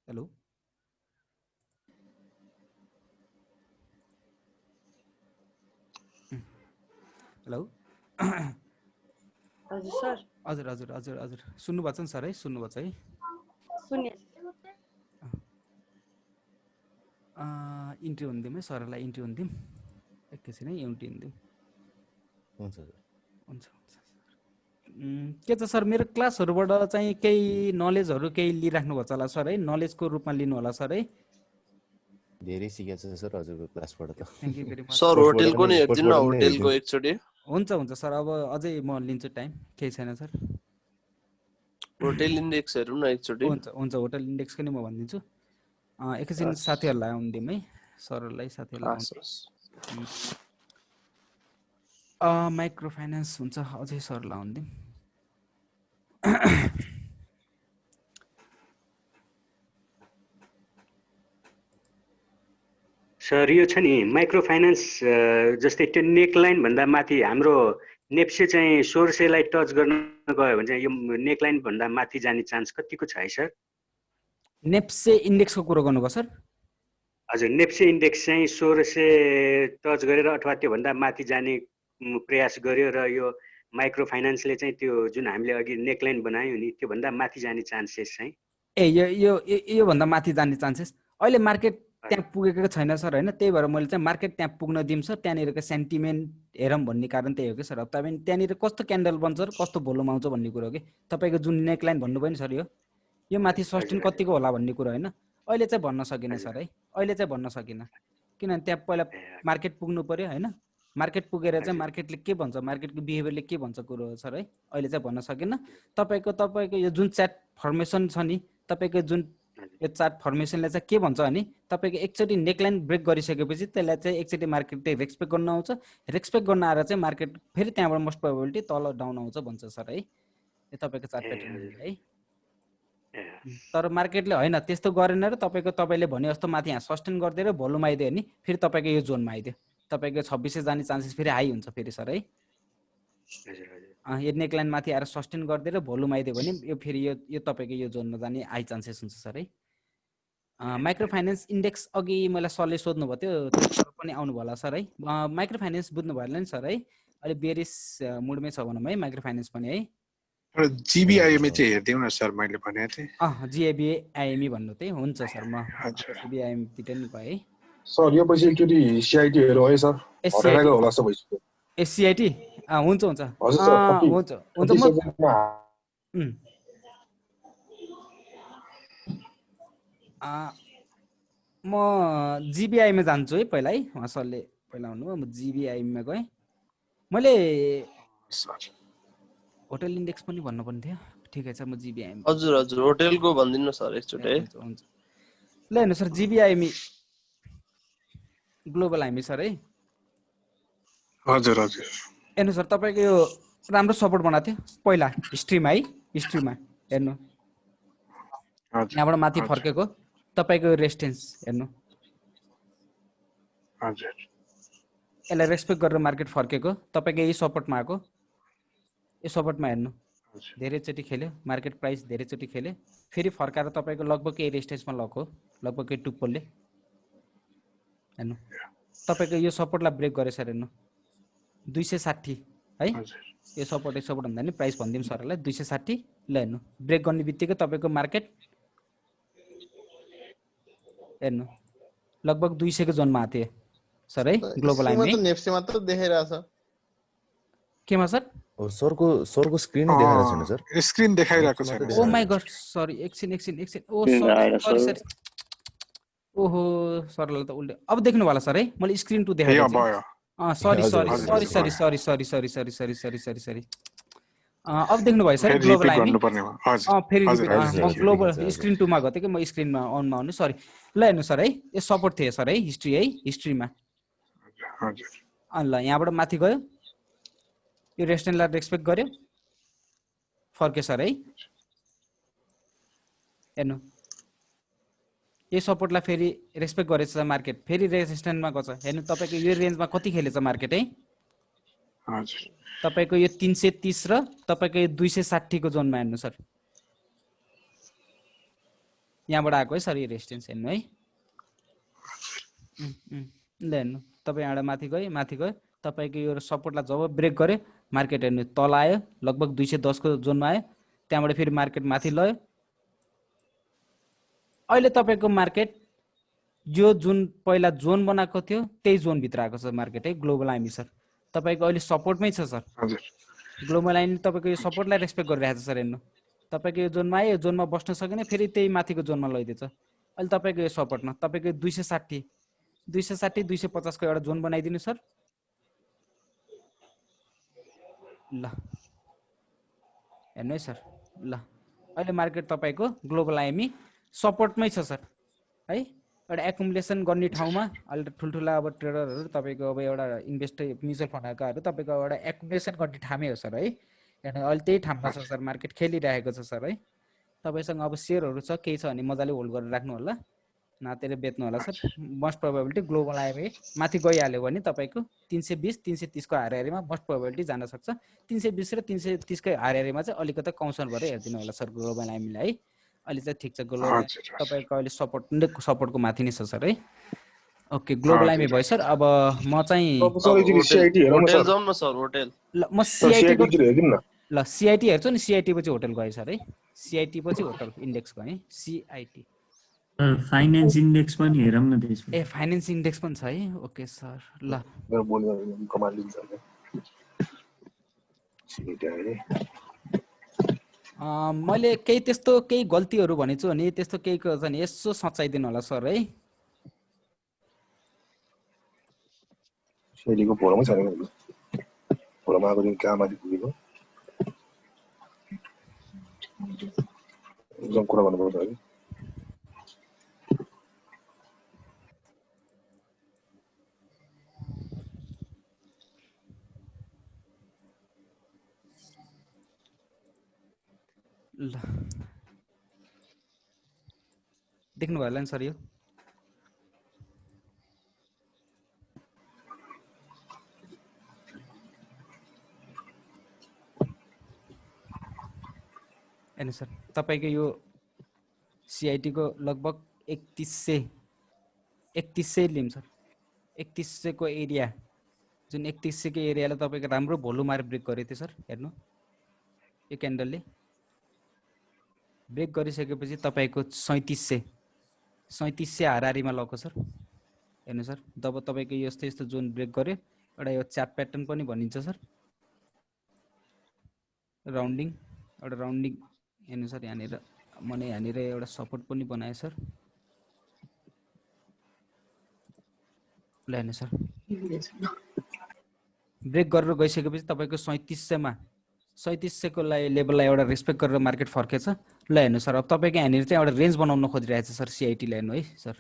Hello hello हजुर sir हजुर हजुर हजुर हजुर सुन्नु भएको छ नि सर है सुन्नु भएको छ है सुन्ने इन्ट्री हुन दिउँ है सरलाई इन्ट्री हुन दिउँ एकैछिन है इन्ट्री हुन दिउँ हुन्छ सर हुन्छ के छ सर मेरो क्लासहरुबाट चाहिँ केही नलेजहरु केही लिइराख्नु भएको छ होला सर है नलेजको रूपमा लिनु होला सर है धेरै सिकेको छ सर हजुरको क्लासबाट त thank you very much sir होटलको नि हेर्दिनु न होटलको एकचोटी हुन्छ हुन्छ सर अब अझै म लिन्छु टाइम केही छैन सर होटल इन्डेक्स हेरौँ न एकचोटी हुन्छ हुन्छ होटल इन्डेक्सको नि म भनिदिन्छु एकैछिन साथीहरुलाई आउन दिउँ है सरहरुलाई साथीहरुलाई माइक्रो फाइनान्स हुन्छ अझै सरलाई आउन दिउँ सर यो छ नि माइक्रो फाइनान्स जस्तै त्यो नेकलाइन भन्दा माथि हाम्रो नेप्से चाहिँ 1600 लाई टच गर्न गयो भने चाहिँ यो नेकलाइन भन्दा माथि जाने चान्स कतिको छ है सर नेप्से इन्डेक्सको कुरा गर्नुभयो सर हजुर नेप्से इन्डेक्स चाहिँ 1600 टच गरेर अथवा त्यो भन्दा माथि जाने प्रयास गर्यो र यो माइक्रो फाइनान्सले चाहिँ त्यो जुन हामीले अघि नेकलाइन बनायौ नि त्यो भन्दा माथि जाने चान्सेस चाहिँ ए यो भन्दा माथि जाने चान्सेस अहिले मार्केट त्यहाँ पुगेको छैन सर हैन त्यही भएर मैले चाहिँ मार्केट त्यहाँ पुग्न दिम सर त्यहाँनिरको सेन्टिमेन्ट हेरौँ भन्ने कारण त्यही हो कि सर अब तपाईं त्यहाँनिर कस्तो क्यान्डल बन्छ र कस्तो भोल्युम आउँछ भन्ने कुरा हो कि तपाईको जुन नेकलाइन भन्नुभयो नि सर यो माथि सस्टेन कतिको होला भन्ने कुरा हैन अहिले चाहिँ भन्न सकिन सर है अहिले चाहिँ भन्न सकिन किनभने त्यहाँ पहिला मार्केट पुग्नु पर्यो हैन मार्केट पुगेर चाहिँ मार्केटले के भन्छ मार्केटको बिहेभियरले के भन्छ कुरो हो सर है अहिले चाहिँ भन्न सकिन तपाईको यो जुन च्याट फर्मेसन छ नि तपाईको जुन यो चार्ट फर्मेसनले चाहिँ के भन्छ भने तपाईको एकचोटी नेकलाइन ब्रेक गरिसकेपछि त्यसलाई चाहिँ एकचोटी मार्केटले रेस्पेक्ट गर्न आउँछ रेस्पेक्ट गर्न आएर चाहिँ मार्केट फेरि त्यहाँबाट मोस्ट प्रोबेबिलिटी तल डाउन आउँछ भन्छ सर है यो तपाईको चार्ट प्याटर्न है तर मार्केटले हैन त्यस्तो गरेन र तपाईले भने जस्तो माथि यहाँ सस्टेन गर्दिएर भोल्युम आइदियो नि फेरि तपाईको यो जोनमा आइदियो तपाईको 2600 जाने चान्सेस फेरि हाई हुन्छ फेरि सर है यो नेकलाइन माथि आएर सस्टेन गर्दिएर भोल्युम आइदियो भने यो फेरि यो तपाईको यो जोनमा जाने हाई चान्सेस हुन्छ सर है माइक्रो फाइनान्स इन्डेक्स अघि मलाई सरले सोध्नु भयो त्यो सर पनि आउनु भयो होला सर है माइक्रो फाइनान्स बुझ्नु भयो नि सर है अहिले बेरिस मुडमै छ भनौँ है माइक्रो फाइनान्स पनि है जीबीआईएमई चाहिँ हेर्दिउँ न सर मैले भनेको थिएँ जीबीआईएमई भन्नु चाहिँ हुन्छ सर म जीबीआईएमई तिर नि गए है सर यो पछि एकचोटि सीआईटी हेरौँ है सर हटाएको होला जस्तो भइसक्यो सीआईटी हुन्छ हुन्छ हुन्छ हुन्छ म जीबीआईमा जान्छु है पहिला है उहाँ सरले पहिला आउनुभयो म जीबीआईमा गएँ मैले होटल इन्डेक्स पनि भन्नुपर्ने थियो ठिकै छ म जीबीआईमा हजुर हजुर होटलको भन्दिनु सर एकचोटि है हुन्छ ल हेर्नु सर जीबीआईमी ग्लोबल हामी सर है हजुर हजुर हेर्नु सर तपाईको यो राम्रो सपोर्ट बनाएको थियो पहिला हिस्ट्रीमा है हिस्ट्रीमा हेर्नु यहाँबाट माथि फर्केको तपाईको रेजिस्टेन्स हेर्नु हजुर यसलाई रेस्पेक्ट गरेर मार्केट फर्केको तपाईको यही सपोर्टमा आएको यो सपोर्टमा हेर्नु धेरैचोटि खेल्यो मार्केट प्राइस धेरैचोटि खेल्यो फेरि फर्काएर तपाईको लगभग यही रेजिस्टेन्समा लग्यो लगभग यही टुप्पोले हेर्नु तपाईको यो सपोर्टलाई ब्रेक गरेछ हेर्नु 260 है यो सपोर्ट भन्दा नि प्राइस भन्दिम सरलाई 260 ल हेर्नु ब्रेक गर्ने बित्तिकै तपाईको मार्केट हेर्नु लगभग 200 को जोनमा आथे सर है ग्लोबल आइमी नेप्से मात्र देखाइराछ केमा सर सरको स्क्रिन नै देखाइरहेको छैन सर स्क्रिन देखाइरहेको छैन ओ माय गॉड सरी एकछिन ओ सरी ओहो सरलाई त उल्टे अब देख्नु होला सर है मैले स्क्रिन टु देखाइरहेको सरी अब देख्नु भयो सर ग्लोबल आइमी फेरि म ग्लोबल स्क्रिन 2 मा गथे कि म स्क्रिनमा अन मा आउने सरी ल हेर्नु सर है यो सपोर्ट थियो सर है हिस्ट्रीमा हजुर ल यहाँबाट माथि गयो यो रेजिस्टेन्सलाई रेस्पेक्ट गर्यो फर्के सर है हेर्नु यो सपोर्टलाई फेरि रेस्पेक्ट गरेछ मार्केट फेरि रेजिस्टेन्समा गछ हेर्नु तपाईको यो रेन्जमा कति खेलेछ मार्केट है हजुर तपाईको यो 330 र तपाईको यो 260 को जोनमा हेर्नु सर। यहाँबाट आएको है सर यो रेजिस्टेन्स हेर्नु है। ल हेर्नु तपाई यहाँबाट माथि गयो तपाईको यो सपोर्टलाई जब ब्रेक गर्यो मार्केट हेर्नु तल आयो लगभग 210 को जोनमा आयो त्यहाँबाट फेरि मार्केट माथि लयो। अहिले तपाईको मार्केट जो जुन पहिला जोन बनाएको थियो त्यही जोन भित्र आएको छ मार्केट है ग्लोबल आइमी सर। तपाईको अहिले सपोर्टमै छ सर। हजुर ग्लोबल आइमी तपाईको यो सपोर्टलाई रेस्पेक्ट गरिरहेको छ सर। हेर्नु तपाईको यो जोनमा आयो यो जोनमा बस्न सकेन फेरि त्यही माथिको जोनमा लैदिन्छ। अहिले तपाईको यो सपोर्टमा तपाईको 260 250 को एउटा जोन बनाइदिनु सर। ल हेर्नु है सर। ल अहिले मार्केट तपाईको ग्लोबल आइमी सपोर्टमै छ सर है। एउटा एकुमुलेसन गर्ने ठाउँमा अहिले ठुल्ठुला अब ट्रेडरहरू तपाईको अब एउटा इन्भेस्ट म्युचुअल फन्डकाहरू तपाईको एउटा एकुमुलेसन गर्ने ठामै हो सर है। हेर्नु अहिले त्यही ठाउँमा छ सर मार्केट खेलिरहेको छ सर है। तपाईसँग अब सेयरहरू छ केही छ भने मजाले होल्ड गरेर राख्नु होला नातेर बेच्नु होला sir. Most probability global IME माथि गइहाल्यो भने तपाईको 320 330 को हारेमा मोस्ट प्रोबेबिलिटी जान सक्छ। 320 र 330 को हारेमा चाहिँ अलिकति कौसन भएर हेर्दिनु होला सर ग्लोबल आइमीलाई है। अहिले चाहिँ ठिक छ ग्लोबल तपाईको अहिले सपोर्टको माथि नै छ सर है। ओके ग्लोबल आइमी भयो सर। अब म चाहिँ सर एकचोटि सिआइटी हेरौँ न होटल सर। जाउँ न सर होटल। ल म सर सिआइटी सिआइटी एकचोटि हेरिदिनु न। ल सिआइटी हेर्छु नि। सिआइटी पछि होटल गयो सर है। सिआइटी पछि होटल इन्डेक्स गयो सिआइटी। फाइनेन्स इन्डेक्स पनि हेरौँ न त्यसमा। ए फाइनेन्स इन्डेक्स पनि छ है। ओके सर ल मेरो बोल्नु कमाल लिन्छ हैन। सिआइटी आए मैले केही त्यस्तो केही गल्तीहरू भनेछु भने त्यस्तो केही छ भने यसो सचाइदिनु होला सर है। सिआइटीको फोरमै छैन नि। फोरमा आएको दिन कहाँ माथि पुगेको एकदम कुरा गर्नुपर्छ है। ल देख्नु भयो होला नि सर यो हेर्नु सर तपाईको यो सिआइटी को लगभग 3100 लिम सर। 3100 को एरिया जुन 3100 को एरियाले तपाईको राम्रो भोलुमार ब्रेक गरेको थियो सर। हेर्नु यो क्यान्डलले ब्रेक गरिसकेपछि तपाईको 3700 हाराहारीमा लगेको सर। हेर्नु सर जब तपाईको यस्तो जोन ब्रेक गर्यो एउटा यो चार्ट प्याटर्न पनि भनिन्छ सर। राउन्डिङ एउटा राउन्डिङ हेर्नु सर यहाँनिर मैले यहाँनिर एउटा सपोर्ट पनि बनाएँ सर। ल हेर्नु सर ब्रेक गरेर गइसकेपछि तपाईको 3700 को लेभललाई एउटा रेस्पेक्ट गरेर मार्केट फर्केछ। ल हेर्नु सर अब तपाईको यहाँनिर चाहिँ एउटा रेन्ज बनाउन खोजिरहेछ सर सिआइटी ले हेर्नु है सर।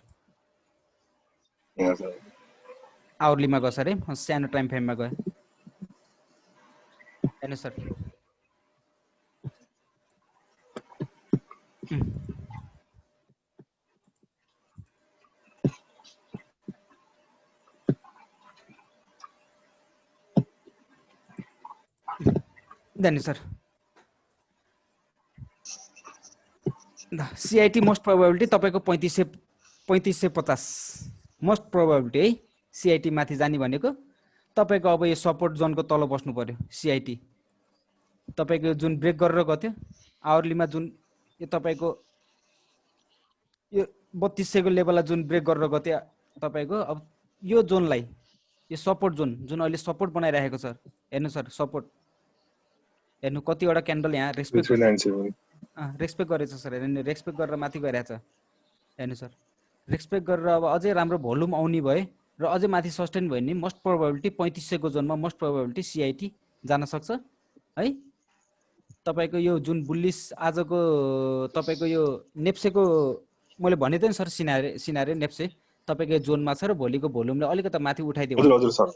आवरलीमा गयो सर है सानो टाइम फ्रेममा गयो हेर्नु सर। धन्यवाद सर। सिआइटी मोस्ट प्रोबेबिलिटी तपाईको 3550 मोस्ट प्रोबेबिलिटी है सिआइटी माथि जाने भनेको तपाईको अब यो सपोर्ट जोनको तल बस्नु पर्यो सिआइटी। तपाईको जुन ब्रेक गरेर गयो थियो आवरलीमा जुन यो तपाईको यो 3200 को लेभललाई जुन ब्रेक गरेर गयो थियो तपाईको अब यो जोनलाई यो सपोर्ट जोन जुन अहिले सपोर्ट बनाइरहेको छ हेर्नु सर सपोर्ट हेर्नु कतिवटा क्यान्डल यहाँ रेस्पेक्ट गरेछ सर। हेर्नु रेस्पेक्ट गरेर माथि गइरहेछ हेर्नु सर। रेस्पेक्ट गरेर अब अझै राम्रो भोल्युम आउने भए र अझै माथि सस्टेन भयो भने मोस्ट प्रोबेबिलिटी 3500 को जोनमा मोस्ट प्रोबेबिलिटी सिआइटी जान सक्छ है। तपाईको यो जुन बुलिस आजको तपाईको यो नेप्सेको मैले भने थिएँ नि सर सिनारी नेप्से तपाईको जोनमा छ र भोलिको भोल्युमले अलिकति माथि उठाइदियो हजुर हजुर सर।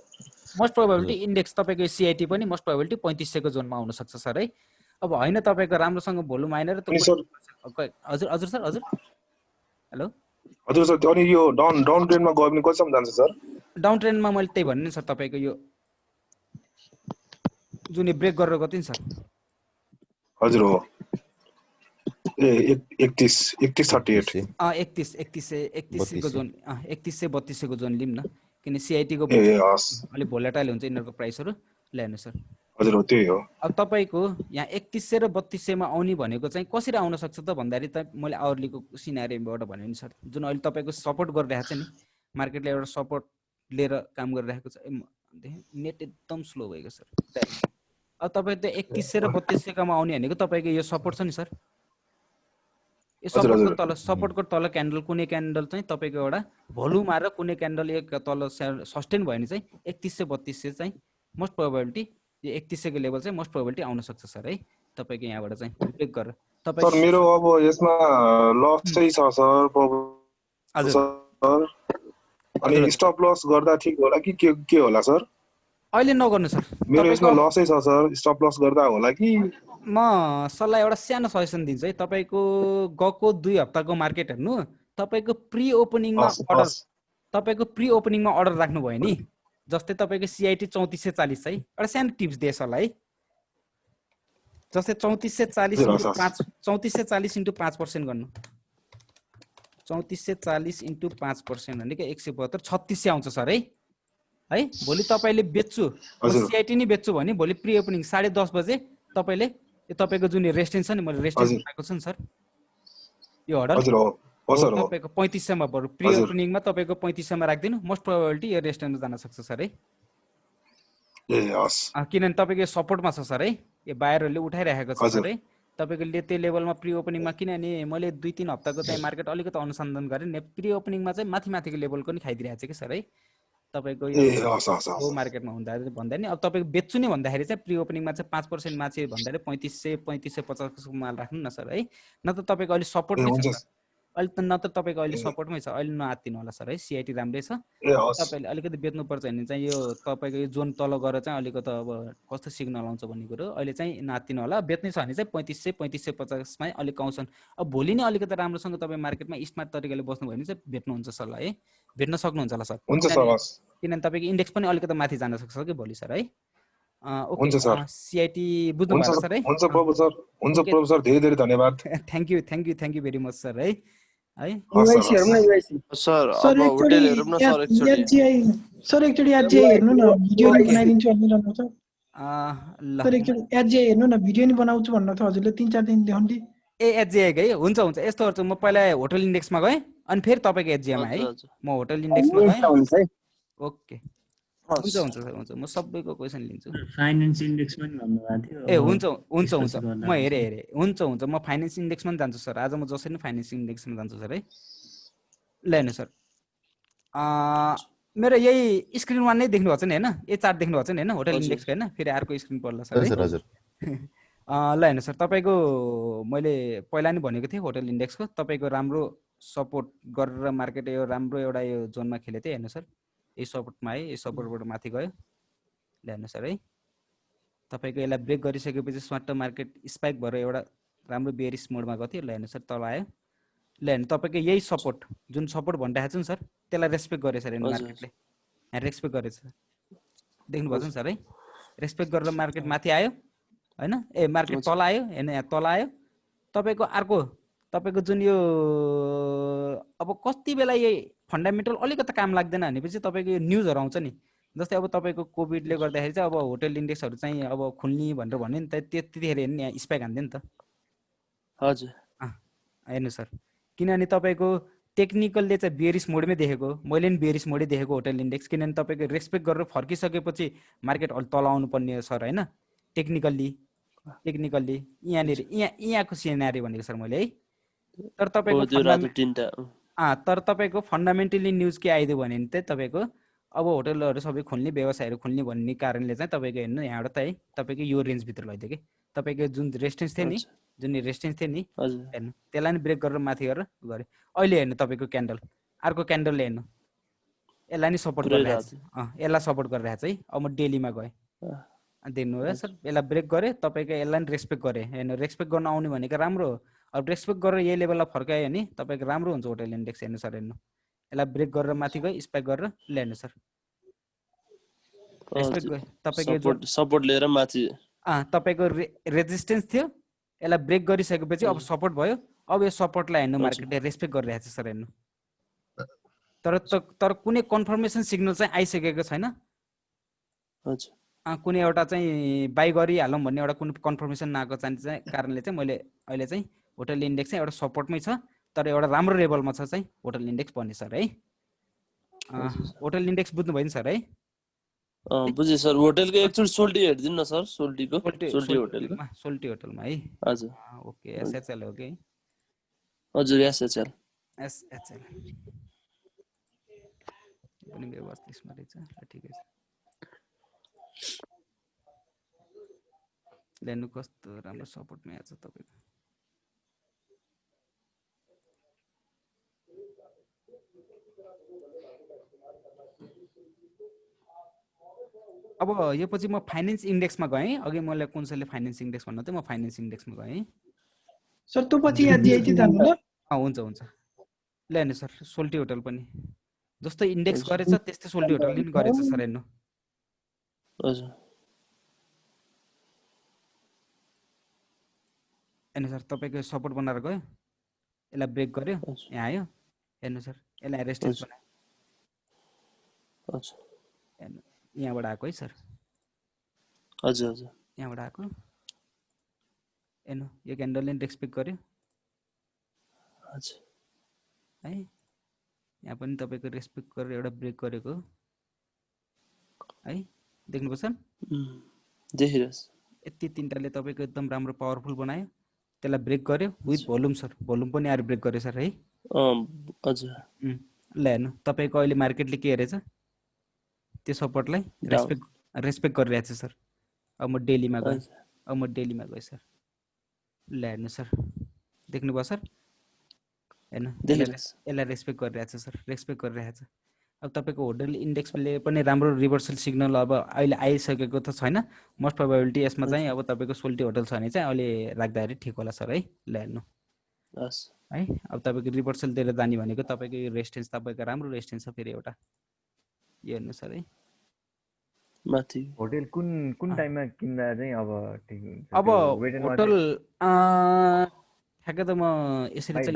मोस्ट प्रोबेबिलिटी इन्डेक्स तपाईको सिआइटी पनि मोस्ट प्रोबेबिलिटी 3500 को जोनमा आउन सक्छ सर है। अब हैन तपाईको राम्रोसँग भोल्युम आएन र हजुर हजुर सर हजुर हेलो हजुर सर। अनि यो डाउन ट्रेन्डमा गयो भने कतिसम्म जान्छ सर? डाउन ट्रेन्डमा मैले त्यही भन्ने सर तपाईको यो जुन यो ब्रेक गरेर गयो नि सर। हजुर हो ए 3138 3100 को जोन 3100 को जोन लिम न किन सीआईटी को ए हस् अलि भोलेटाइल हुन्छ यिनीहरुको प्राइसहरु ल हेर्नु सर। हजुर हो त्यही हो। अब तपाईको यहाँ 3100 र 3200 मा आउने भनेको चाहिँ कसरी आउन सक्छ त भन्दाखेरि त मैले आवरलीको सिनारियोबाट भने नि सर जुन अहिले तपाईको सपोर्ट गरिरहेको छ नि मार्केटले एउटा सपोर्ट लिएर काम गरिरहेको छ। नेट एकदम स्लो भएको सर। अब तपाईँ त 3100 र 3200 कामा आउने भनेको तपाईको यो सपोर्ट छ नि सर यो सपोर्टको तल सपोर्टको तल क्यान्डल कुनै क्यान्डल चाहिँ तपाईको एउटा भोल्युम आएर कुनै क्यान्डल एक तल सस्टेन भयो भने चाहिँ 3100 3200 चाहिँ मोस्ट प्रोबेबिलिटी यो 3100 को लेभल चाहिँ मोस्ट प्रोबेबिलिटी आउन सक्छ सर है तपाईको यहाँबाट चाहिँ ब्रेक गरेर तपाई सर मेरो अब यसमा लस चाहिँ छ सर हजुर सर अनि स्टप लस गर्दा ठीक होला कि के होला सर? अहिले नगर्नु सर मेरो यसमा लसै छ सर स्टप लस गर्दा होला कि? म सल्लाह एउटा सानो सजेसन दिन्छु है तपाईको गएको 2 हप्ताको मार्केट हेर्नु तपाईको प्री ओपनिङमा अर्डर तपाईको प्री ओपनिङमा अर्डर राख्नु भयो नि जस्तै तपाईको सीआईटी 3440 है एउटा सानो टिप्स दिए सर है जस्तै 3440 into 5 3440 into 5% गर्नु 3440 into 5% भनेको 172 3600 आउँछ सर है भोलि तपाईले बेच्छु सीआईटी नि बेच्छु भने भोलि प्री ओपनिङ 10:30 बजे तपाईले यो तपाईको जुन रेजिस्टेन्स छ नि मैले रेजिस्टेन्स बनाएको छु नि सर यो अर्डर हजुर हो सर हो तपाईको 3500 मा बरु प्री ओपनिङ मा तपाईको 3500 मा राख्दिनु मोस्ट प्रोबेबिलिटी यो रेजिस्टेन्समा जान सक्छ सर है ए हस किनभने तपाईको सपोर्टमा छ सर है यो बायरहरुले उठाइराखेको छ सर है तपाईको त्यो लेभलमा प्री ओपनिङ मा किनभने मैले 2-3 हप्ताको चाहिँ मार्केट अलिकति अनुसन्धान गरेँ नि प्री ओपनिङ मा चाहिँ माथिको लेभलको नि खाइदिरहेछ के सर है तपाईको यो मार्केटमा हुँदा भन्दा नि अब तपाईको बेच्छु नि भन्दाखेरि चाहिँ प्री ओपनिङमा चाहिँ 5% माथि भन्दाखेरि 3550 को माल राख्नु न सर है न त तपाईको अहिले सपोर्टमै छ अहिले त न त तपाईको अहिले सपोर्टमै छ अहिले नआत्तिनु होला सर है सीआईटी राम्रै छ तपाईले अलिकति बेच्नु पर्छ भने चाहिँ यो तपाईको यो जोन तल गएर चाहिँ अलिकति अब कस्तो सिग्नल आउँछ भन्ने कुरो अहिले चाहिँ नआत्तिनु होला बेच्नै छ भने चाहिँ 3550 मै अलिक आउँछन् अब भोलि नै अलिकति राम्रोसँग तपाई मार्केटमा स्मार्ट तरिकाले बस्नु भयो भने चाहिँ भेट्नुहुन्छ सर है भेट्न सक्नुहुन्छ होला सर हुन्छ सर किनभने तपाईको इन्डेक्स पनि अलिकति माथि जान सक्छ कि भोलि सर है हुन्छ सर सीआईटी बुझ्नु भएको सर है हुन्छ प्रोफेसर धेरै धेरै धन्यवाद thank you very much sir है यूआईसी हेर्नु न यूआईसी सर अब होटल हेरौँ न सर एकचोटी सर एकचोटी एचजीआई हेर्नु न भिडियो बनाइदिन्छु भन्नु छ सर एकचोटी एचजीआई हेर्नु न भिडियो नि बनाउँछु भन्नु थियो हजुरले 3-4 दिन देखाउनु ए एचजीआई गए हुन्छ यस्तो गर्छु म पहिला होटल इन्डेक्समा गए अनि फेरि तपाईको एचजीआई मा है म होटल इन्डेक्समा गए ओके हुन्छ सर हुन्छ म सबैको क्वेशन लिन्छु फाइनान्स इन्डेक्स पनि भन्नु भएको थियो ए हुन्छ म हेरे हुन्छ म फाइनान्स इन्डेक्समा पनि जान्छु सर आज म जसरी नै फाइनान्स इन्डेक्समा जान्छु सर है ल हेर्नु सर मेरो यही स्क्रिन 1 नै देख्नु भएको छ नि हैन यो चार्ट देख्नु भएको छ नि हैन होटल इन्डेक्सको हैन फेरि अर्को स्क्रिन पर्ला सर हजुर हजुर ल हेर्नु सर तपाईको मैले पहिला नि भनेको थिएँ होटल इन्डेक्सको तपाईको राम्रो सपोर्ट गरेर मार्केट यो राम्रो एउटा यो जोनमा खेले थियो हेर्नु सर यो सपोर्टमा है यो सपोर्टबाट माथि गयो ल हेर्नु सर है तपाईको यसलाई ब्रेक गरिसकेपछि स्वाट मार्केट स्पाइक भएर एउटा राम्रो बेयरिश मोडमा गयो थियो ल हेर्नु सर तल आयो ल हेर्नु तपाईको यही सपोर्ट जुन सपोर्ट भनिरहेको छु नि सर त्यसलाई रेस्पेक्ट गरेछ सर मार्केटले यहाँ रेस्पेक्ट गरेछ देख्नु भएको छ नि सर है रेस्पेक्ट गरेर मार्केट माथि आयो हैन ए मार्केट तल आयो हैन यहाँ तल आयो तपाईको अर्को तपाईको जुन यो अब कति बेला यो फन्डामेन्टल अलिकति काम लाग्दैन भनेपछि तपाईको यो न्यूजहरु आउँछ नि जस्तै अब तपाईको कोभिडले गर्दाखेरि चाहिँ अब होटल इन्डेक्सहरु चाहिँ अब खुल्ने भनेर भन्यो नि त त्यतिखेर हेर्नु यहाँ स्पाइक हान्दियो नि त हजुर हेर्नु सर किनभने तपाईको टेक्निकलले चाहिँ बेयरिश मोडमै देखेको मैले नि बेयरिश मोडै देखेको होटल इन्डेक्स किनभने तपाईको रेस्पेक्ट गरेर फर्किसकेपछि मार्केट अलि तल आउनु पर्ने सर हैन टेक्निकल्ली यहाँको सिनारी भनेको सर मैले है तर तपाईको फन्डामेन्टली न्यूज के आइदियो भने चाहिँ तपाईको अब होटलहरु सबै खुल्ने व्यवसायहरु खुल्ने भन्ने कारणले चाहिँ तपाईको हेर्नु यहाँबाट त है तपाईको यो रेन्ज भित्र लैदियो के तपाईको जुन रेजिस्टेन्स थियो नि हेर्नु त्यसलाई नि ब्रेक गरेर माथि गरेर गरे अहिले हेर्नु तपाईको क्यान्डल अर्को क्यान्डलले हेर्नु यसलाई नि सपोर्ट गरिरहेछ यसलाई सपोर्ट गरिरहेछ है अब म डेलीमा गए देख्नु है सर यसलाई ब्रेक गरे तपाईको यसलाई नि रेस्पेक्ट गरे हेर्नु रेस्पेक्ट गर्न आउने भनेको राम्रो हो अब रेस्पेक्ट गरेर यही लेभललाई फर्कायो भने तपाईको राम्रो हुन्छ होटल इन्डेक्स हेर्नु सर हेर्नु यसलाई ब्रेक गरेर माथि गए स्पाइक गरेर ल्याउनु सर रेस्पेक्ट तपाईको जो सपोर्ट लिएर माथि तपाईको रेजिस्टेन्स थियो यसलाई ब्रेक गरिसकेपछि अब सपोर्ट भयो अब यो सपोर्टलाई हेर्नु मार्केटले रेस्पेक्ट गरिरहेको छ सर हेर्नु तर कुनै कन्फर्मेसन सिग्नल चाहिँ आइसकेको छैन हजुर कुनै एउटा चाहिँ बाई गरिहालौँ भन्ने एउटा कुनै कन्फर्मेसन नआएको चाहिँ कारणले चाहिँ मैले अहिले चाहिँ होटल इन्डेक्स चाहिँ एउटा सपोर्टमै छ तर एउटा राम्रो लेभलमा छ चाहिँ होटल इन्डेक्स भन्ने सर है होटल इन्डेक्स बुझ्नुभयो नि सर है बुझेँ सर होटलको एकचोटि सोल्टी हेरिदिनु न सर सोल्टी होटलको सोल्टी होटलमा है हजुर ओके एसएचएल हो कि हजुर एसएचएल पनि व्यवस्थितमा रहेछ ल ठिकै छ लेनु कस्तो राम्रो सपोर्टमा आछ तपाईको अब यो पछि म फाइनान्स इन्डेक्समा गएँ अघि मैले कुनसले फाइनान्स इन्डेक्स भन्नु थियो म फाइनान्स इन्डेक्समा गएँ सर त्यो पछि एचजिआइटी जानु ल हुन्छ ल हेर्नु सर सोल्टी होटल पनि जस्तो इन्डेक्स गरेछ त्यस्तै सोल्टी होटलले पनि गरेछ सर हेर्नु हजुर हेर्नु सर तपाईको सपोर्ट बनाएर गयो यसलाई ब्रेक गर्यो यहाँ आयो हेर्नु सर यसलाई रेजिस्टेन्स बनायो हजुर हेर्नु यहाँबाट आएको है सर हजुर यहाँबाट आएको हेर्नु यो क्यान्डलले रेस्पेक्ट गर्यो हजुर है यहाँ पनि तपाईको रेस्पेक्ट गरेर एउटा ब्रेक गरेको है देख्नुभयो सर देखिरहेछ यति तीनटाले तपाईको एकदम राम्रो पावरफुल बनायो त्यसलाई ब्रेक गर्यो विथ भोल्युम सर भोल्युम पनि आएर ब्रेक गर्यो सर है हजुर ल हेर्नु तपाईको अहिले मार्केटले के हेरेछ त्यो सपोर्टलाई रेस्पेक्ट गरिरहेछ सर अब म डेलीमा गएँ सर ल हेर्नु सर देख्नुभयो सर हेर्नु यसलाई रेस्पेक्ट गरिरहेछ सर रेस्पेक्ट गरिरहेछ अब तपाईको होटल इन्डेक्सले पनि राम्रो रिभर्सल सिग्नल अब अहिले आइसकेको त छैन मोस्ट प्रोबेबिलिटी यसमा चाहिँ अब तपाईको सोल्टी होटल छ भने चाहिँ अहिले राख्दाखेरि ठिक होला सर है ल हेर्नु है अब तपाईको रिभर्सल दिएर जाने भनेको तपाईको यो रेजिस्टेन्स तपाईको राम्रो रेजिस्टेन्स छ फेरि एउटा यो हेर्नु सर है माथि होटल कुन टाइममा किन्दा चाहिँ अब ठिक हुन्छ अब होटल ठ्याक्कै त म यसरी चाहिँ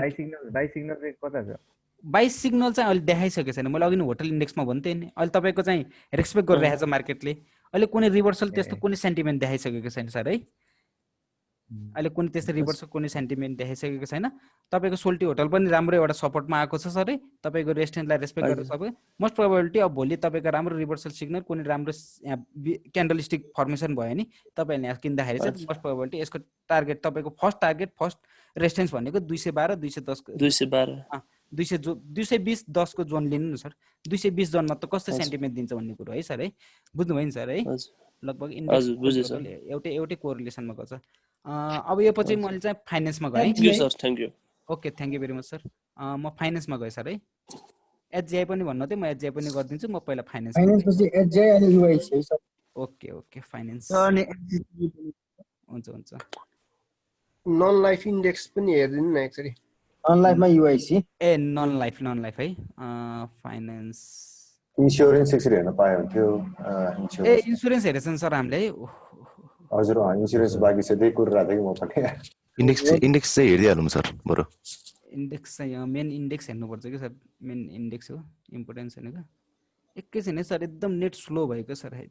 बाई सिग्नल चाहिँ कता छ बाई सिग्नल चाहिँ अहिले देखाइसकेको छैन मैले अघि होटल इन्डेक्समा भन्थेँ नि अहिले तपाईँको चाहिँ रेस्पेक्ट गरिरहेको छ मार्केटले अहिले कुनै रिभर्सल त्यस्तो कुनै सेन्टिमेन्ट देखाइसकेको छैन सर है अहिले कुनै त्यस्तो रिभर्सल कुनै सेन्टिमेन्ट देखाइसकेको छैन तपाईँको सोल्टी होटल पनि राम्रो एउटा सपोर्टमा आएको छ सर है तपाईँको रेजिस्टेन्सलाई रेस्पेक्ट गरेर सबै मोस्ट प्रोबेबिलिटी अब भोलि तपाईँको राम्रो रिभर्सल सिग्नल कुनै राम्रो यहाँ क्यान्डल स्टिक फर्मेसन भयो नि तपाईँहरूले यहाँ किन्दाखेरि चाहिँ मोस्ट प्रोबेबिलिटी यसको टार्गेट तपाईँको फर्स्ट रेजिस्टेन्स भनेको 212 220 10 को जोन लिनु न सर 220 जोनमा त कस्तो सेन्टिमेन्ट दिन्छ भन्ने कुरो है सर है बुझ्नुभयो नि सर है लगभग इन्डेक्स एउटै कोरिलेसनमा गर्छ अब यो पछि मैले चाहिँ फाइनान्समा गएँ okay thank you very much sir म फाइनान्समा गएँ सर है एचजिआई पनि भन्नु थियो म एचजिआई पनि गरिदिन्छु म पहिला फाइनान्स ओके फाइनान्स हुन्छ नन लाइफ इन्डेक्स पनि हेर्दिनु न एकचोटि नन लाइफमा युआइसी नन लाइफ है फाइनान्स इन्स्योरेन्स यसरी हेर्न पायो हुन्थ्यो इन्स्योरेन्स हेरेछ नि सर हामीले है हजुर इन्स्योरेन्स बाँकी छ त्यही कुरिरहेको थियो कि म पनि इन्डेक्स चाहिँ हेरिदिइहालौँ सर बरु इन्डेक्स चाहिँ मेन इन्डेक्स हेर्नुपर्छ कि सर मेन इन्डेक्स हो इम्पोर्टेन्स भनेको एकैछिन है सर एकदम नेट स्लो भएको सर है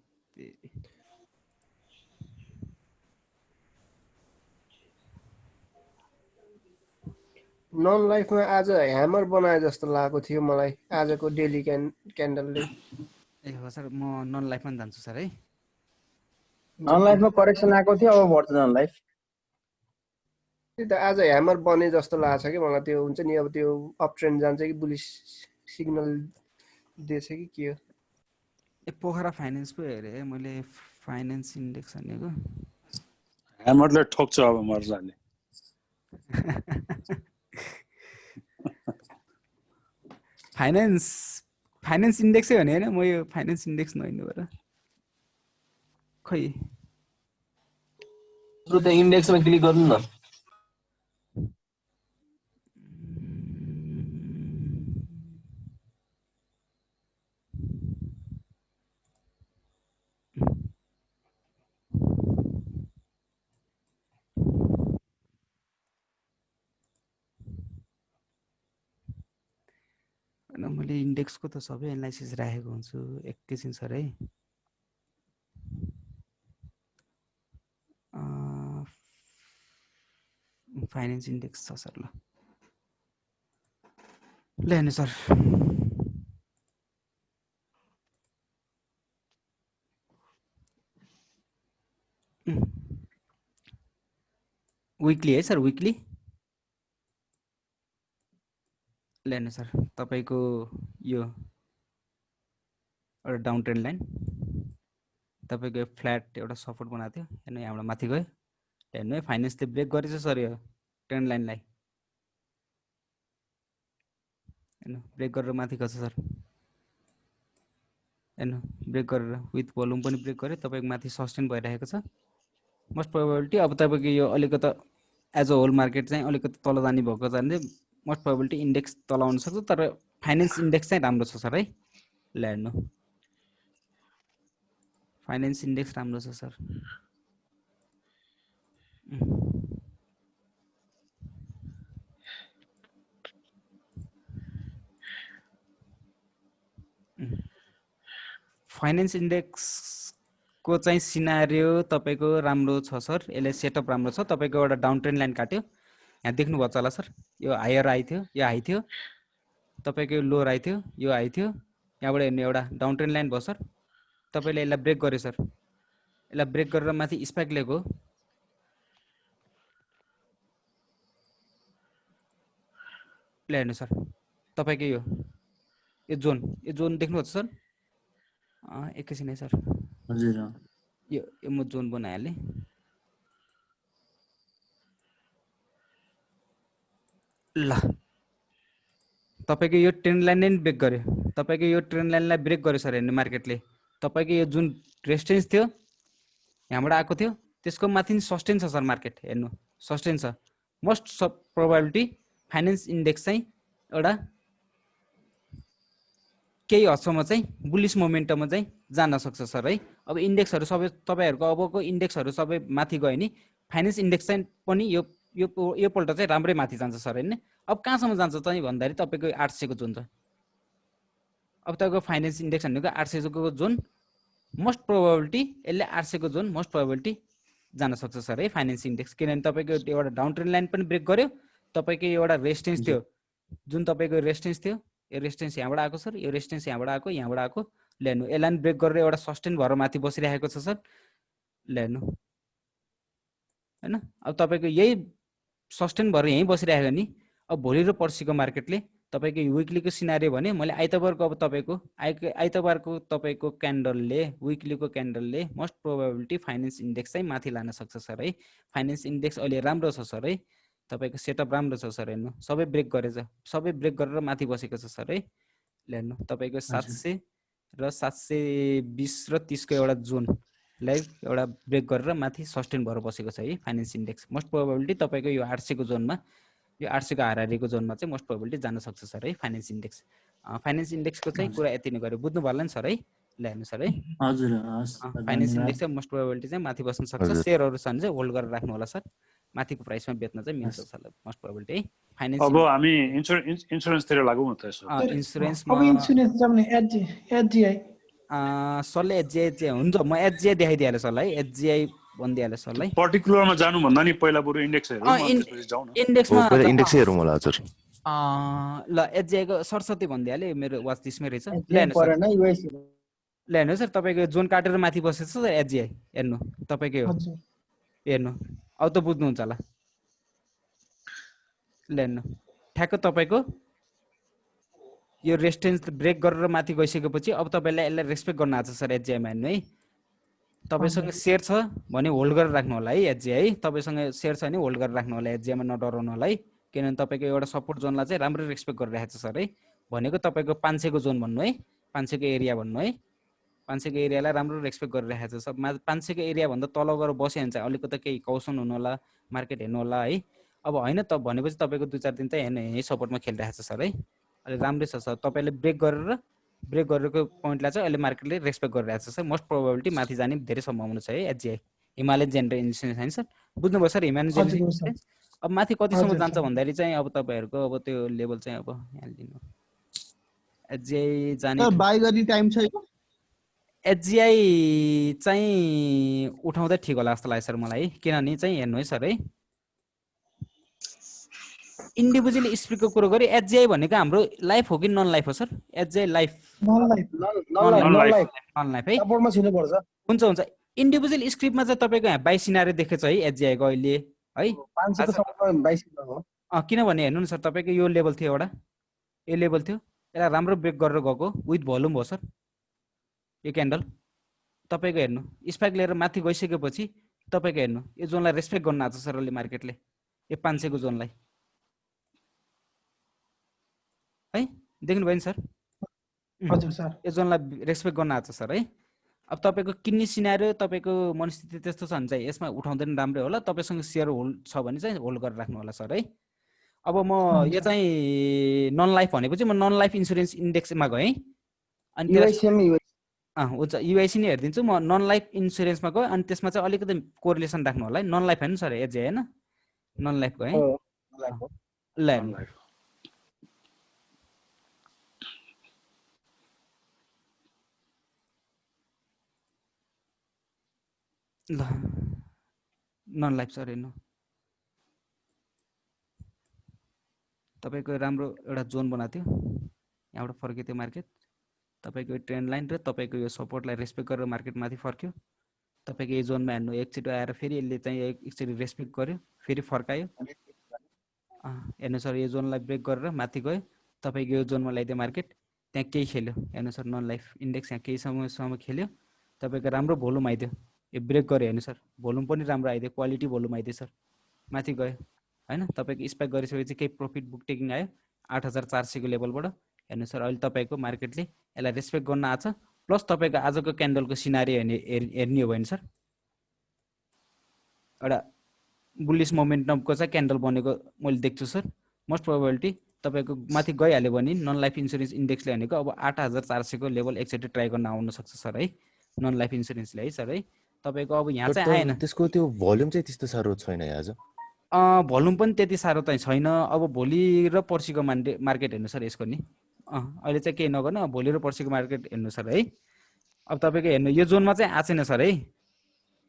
नन लाइफमा आज ह्यामर बनाए जस्तो लागेको थियो मलाई आजको डेली क्यान्डलले ए हो सर म नन लाइफमा जान्छु सर है नन लाइफमा करेक्सन आएको थियो अब बढ्छ नन लाइफ त्यही त आज ह्यामर बने जस्तो लाग्छ कि मलाई त्यो हुन्छ नि अब त्यो अप ट्रेन्ड जान्छ कि बुलिस सिग्नल दिएछ कि के हो ए पोखरा फाइनान्स पो हेरेँ मैले फाइनान्स इन्डेक्स भनेको ह्यामरले ठोक्छ अब मर्जाले फाइनान्स इन्डेक्सै भने होइन म यो फाइनान्स इन्डेक्स नहिँड्नु भएर खै बरु त्यहाँ इन्डेक्समा क्लिक गर्नु न होइन मैले इन्डेक्सको त सबै एनालाइसिस राखेको हुन्छु एकैछिन सर है। फाइनेन्स इन्डेक्स छ सर, ल हेर्नु सर। विकली है सर, विकली ल हेर्नु सर, तपाईँको यो एउटा डाउन ट्रेन्ड लाइन, तपाईँको फ्ल्याट एउटा सपोर्ट बनाएको थियो, हेर्नु यहाँबाट माथि गयो, हेर्नु है फाइनेन्सले ब्रेक गरेछ सर यो ट्रेन्ड लाइनलाई, हेर्नु ब्रेक गरेर माथि गछ सर, हेर्नु ब्रेक गरेर विथ भोल्युम पनि ब्रेक गर्यो, तपाईँको माथि सस्टेन भइरहेको छ। मोस्ट प्रोबेबिलिटी अब तपाईँको यो अलिकति एज अ होल मार्केट चाहिँ अलिकति तल जाने भएको कारणले मोस्ट प्रोबेबिलिटी इन्डेक्स तल आउन सक्छ, तर फाइनेन्स इन्डेक्स चाहिँ राम्रो छ सर है। ल हेर्नु फाइनेन्स इन्डेक्स राम्रो छ सर। फाइनेन्स इन्डेक्सको चाहिँ सिनारियो तपाईँको राम्रो छ सर, यसले सेटअप राम्रो छ। तपाईँको एउटा डाउन ट्रेन्ड लाइन काट्यो, यहाँ देख्नुभएको छ होला सर, यो हायर हाई थियो, यो हाई थियो, तपाईँको लोवर हाई थियो, यो हाई थियो, यहाँबाट हेर्ने एउटा डाउन ट्रेन्ड लाइन भयो सर। तपाईँले यसलाई ब्रेक गर्यो सर, यसलाई ब्रेक गरेर माथि स्पाइक लिएको, ल हेर्नु सर तपाईँको यो जोन देख्नुहुन्छ सर, एकैछिन है सर, हजुर यो म जोन बनाइहालेँ। ल तपाईँको यो ट्रेन्ड लाइन नै ब्रेक गर्यो, तपाईँको यो ट्रेन्ड लाइनलाई ब्रेक गर्यो सर हेर्नु मार्केटले। तपाईँको यो जुन रेजिस्टेन्स थियो यहाँबाट आएको थियो त्यसको माथि सस्टेन छ सर मार्केट, हेर्नु सस्टेन छ। मोस्ट प्रोबेबिलिटी फाइनेन्स इन्डेक्स चाहिँ एउटा केही हदसम्म चाहिँ बुलिस मोमेन्टममा चाहिँ जान सक्छ सर है। अब इन्डेक्सहरू सबै तपाईँहरूको अबको इन्डेक्सहरू सबै माथि गयो नि, फाइनेन्स इन्डेक्स चाहिँ पनि यो पल्ट चाहिँ राम्रै माथि जान्छ सर होइन। अब कहाँसम्म जान्छ चाहिँ भन्दाखेरि तपाईँको 800 को जोन छ। अब तपाईँको फाइनेन्स इन्डेक्स भनेको 800 को जोन, मोस्ट प्रोबेबिलिटी यसले 800 को जोन मोस्ट प्रोबेबिलिटी जान सक्छ सर है फाइनेन्स इन्डेक्स। किनभने तपाईँको एउटा डाउन ट्रेन्ड लाइन पनि ब्रेक गर्यो, तपाईँको एउटा रेजिस्टेन्स थियो, जुन तपाईँको रेजिस्टेन्स थियो, यो रेजिस्टेन्स यहाँबाट आएको सर, यो रेजिस्टेन्स यहाँबाट आएको, यहाँबाट आएको, ल हेर्नु यसलाई ब्रेक गरेर एउटा सस्टेन भएर माथि बसिरहेको छ सर, ल हेर्नु होइन। अब तपाईँको यही सस्टेन भएर यहीँ बसिरहेको नि, अब भोलि र पर्सिको मार्केटले तपाईँको विकलीको सिनारियो भने मैले आइतबारको अब तपाईँको आइतबारको तपाईँको क्यान्डलले विकलीको क्यान्डलले मोस्ट प्रोबेबिलिटी फाइनेन्स इन्डेक्स चाहिँ माथि लान सक्छ सर है। फाइनेन्स इन्डेक्स अहिले राम्रो छ सर है, तपाईँको सेटअप राम्रो छ सर, हेर्नु सबै ब्रेक गरेछ, सबै ब्रेक गरेर माथि बसेको छ सर है। ल हेर्नु तपाईँको 700 र 720 र 30 को एउटा जोनलाई एउटा ब्रेक गरेर माथि सस्टेन भएर बसेको छ है फाइनेन्स इन्डेक्स। मोस्ट प्रोबेबिलिटी तपाईँको यो 800 को जोनमा, यो 800 को हाराहारीको जोनमा चाहिँ मोस्ट प्रोबेबिलिटी जान सक्छ सर है फाइनेन्स इन्डेक्स। फाइनेन्स इन्डेक्सको चाहिँ कुरा यति नै गऱ्यो, बुझ्नु भयो नि सर है। ल हेर्नु सर है, हजुर फाइनेन्स इन्डेक्स चाहिँ मोस्ट प्रोबेबिलिटी चाहिँ माथि बस्न सक्छ। सेयरहरू छ भने चाहिँ होल्ड गरेर राख्नु होला सर, माथिको प्राइसमा बेच्न चाहिँ मिल्छ सर मोस्ट प्रोबेबिलिटी है फाइनेन्स। अब हामी इन्सुरेन्सतिर लागौँ न त यसो। इन्सुरेन्समा अब इन्सुरेन्स जाउने एचजिआई सरले एचजिआई हुन्छ, म एचजिआई देखाइदिइहालेँ सरलाई, एचजिआई भनिदिइहालेँ सरलाई। पर्टिकुलरमा जानु भन्दा नि पहिला बरु इन्डेक्स हेरौँ त्यसपछि जाउँ न। इन्डेक्समा पहिला इन्डेक्सै हेरौँ होला हजुर। ल एचजिआईको सरस्वती भनिदिइहालेँ, मेरो वाच लिस्टमै रहेछ। ल हेर्नु सर तपाईँको जोन काटेर माथि बसेको छ एचजिआई, हेर्नु तपाईँको हेर्नु अब त बुझ्नुहुन्छ होला। ल हेर्नु ठ्याक्क तपाईँको यो रेजिस्टेन्स ब्रेक गरेर माथि गइसकेपछि अब तपाईँलाई यसलाई रेस्पेक्ट गर्न आएको छ सर एचजिआईमा, हेर्नु है। तपाईँसँग सेयर छ भने होल्ड गरेर राख्नु होला है एचजिआई, तपाईँसँग सेयर छ भने होल्ड गरेर राख्नु होला एचजिआईमा, नडराउनु होला है। किनभने तपाईँको एउटा सपोर्ट जोनलाई चाहिँ राम्रै रेस्पेक्ट गरिरहेको छ सर है। भनेको तपाईँको 500 को जोन भन्नु है, 500 को एरिया भन्नु है, 500 को एरियालाई राम्रो रेस्पेक्ट गरिरहेको छ। 500 को एरियाभन्दा तल गएर बस्यो भने चाहिँ अलिकति केही कौसन हुनु होला, मार्केट हेर्नु होला है। अब होइन त भनेपछि तपाईँको 2-4 दिन त यही सपोर्टमा खेलिरहेको छ सर है, अहिले राम्रै छ सर। तपाईँले ब्रेक गरेको पोइन्टलाई चाहिँ अहिले मार्केटले रेस्पेक्ट गरिरहेको छ सर। मोस्ट प्रोबेबिलिटी माथि जाने धेरै सम्भावना छ है एचजिआई, हिमालयन जेनरल इन्सुरेन्स होइन सर, बुझ्नुभयो सर हिमालयन जेनरल इन्सुरेन्स। अब माथि कतिसम्म जान्छ भन्दाखेरि चाहिँ अब तपाईँहरूको अब त्यो लेभल चाहिँ अब यहाँ लिनु एचजिआई जाने सर बाई गर्ने टाइम छैन? एचजिआई चाहिँ उठाउँदा ठिक होला जस्तो लाग्छ सर मलाई, किनभने चाहिँ हेर्नु है सर है, इन्डिभिजुअल स्पिकको कुरो गरी एचजिआई भनेको हाम्रो लाइफ हो कि नन लाइफ हो sir? HGI life non life non life है, सपोर्टमा छिर्नुपर्छ। हुन्छ हुन्छ। इन्डिभिजुअल स्क्रिप्टमा चाहिँ तपाईँको यहाँ 22 सिनारी देखेछ है एचजिआईको अहिले है, 500 को सपोर्टमा 22 हो। किनभने हेर्नु न सर, तपाईँको यो लेभल थियो एउटा, यो लेभल थियो, यसलाई राम्रो ब्रेक गरेर गएको विथ भोल्युम हो सर यो क्यान्डल। तपाईँको हेर्नु स्पाइक लिएर माथि गइसकेपछि तपाईँको हेर्नु यो जोनलाई रेस्पेक्ट गर्न आएको छ सर अहिले मार्केटले, यो 500 को जोनलाई है, देख्नुभयो नि सर? हजुर सर, यो जोनलाई रेस्पेक्ट गर्न आएको छ सर है। अब तपाईँको किन्ने सिनारियो तपाईँको मनस्थिति त्यस्तो छ भने चाहिँ यसमा उठाउँदै पनि राम्रै होला, तपाईँसँग सेयर होल्ड छ भने चाहिँ होल्ड गरेर राख्नु होला सर है। अब म यो चाहिँ नन लाइफ भनेपछि म नन लाइफ इन्सुरेन्स इन्डेक्समा गएँ, अनि हुन्छ युआइसी नै हेरिदिन्छु म। नन लाइफ इन्सुरेन्समा गएँ, अनि त्यसमा चाहिँ अलिकति कोरिलेसन राख्नु होला है। नन लाइफ होइन सर एचजिआई होइन, नन लाइफ गएँ ल। ल नन लाइफ सर हेर्नु, तपाईँको राम्रो एउटा जोन बनाएको थियो, यहाँबाट फर्कियो त्यो मार्केट, तपाईँको ट्रेन्ड लाइन र तपाईँको यो सपोर्टलाई रेस्पेक्ट गरेर मार्केट माथि फर्क्यो। तपाईँको यो जोनमा हेर्नु एकचोटि आएर फेरि यसले चाहिँ एकचोटि रेस्पेक्ट गर्यो, फेरि फर्कायो। हेर्नु सर यो जोनलाई ब्रेक गरेर माथि गयो, तपाईँको यो जोनमा ल्याइदियो मार्केट, त्यहाँ केही खेल्यो। हेर्नु सर नन लाइफ इन्डेक्स यहाँ केही समयसम्म खेल्यो, तपाईँको राम्रो भोल्युम आइदियो, यो ब्रेक गर्यो। हेर्नु सर भोल्युम पनि राम्रो आइदियो, क्वालिटी भोल्युम आइदियो सर, माथि गयो होइन। तपाईँको स्पाइक गरिसकेपछि केही प्रफिट बुक टेकिङ आयो 8400 को लेभलबाट। हेर्नु सर अहिले तपाईँको मार्केटले यसलाई रेस्पेक्ट गर्न आएको छ, प्लस तपाईँको आजको क्यान्डलको सिनारी हेर्ने हो भने सर एउटा बुलिस मोमेन्टमको चाहिँ क्यान्डल बनेको मैले देख्छु सर। मोस्ट प्रोबेबिलिटी तपाईँको माथि गइहाल्यो भने नन लाइफ इन्सुरेन्स इन्डेक्सले भनेको अब 8400 को लेभल एकचोटि ट्राई गर्न आउन सक्छ सर है, नन लाइफ इन्सुरेन्सले है सर है। तपाईँको अब यहाँ चाहिँ आएन, त्यसको त्यो भोल्युम चाहिँ त्यस्तो साह्रो छैन आज, भोल्युम पनि त्यति साह्रो चाहिँ छैन। अब भोलि र पर्सिको मार्केट हेर्नु सर यसको नि, अहिले चाहिँ केही नगर्नु, भोलि र पर्सिको मार्केट हेर्नु सर है। अब तपाईँको हेर्नु यो जोनमा चाहिँ आएको छैन सर है,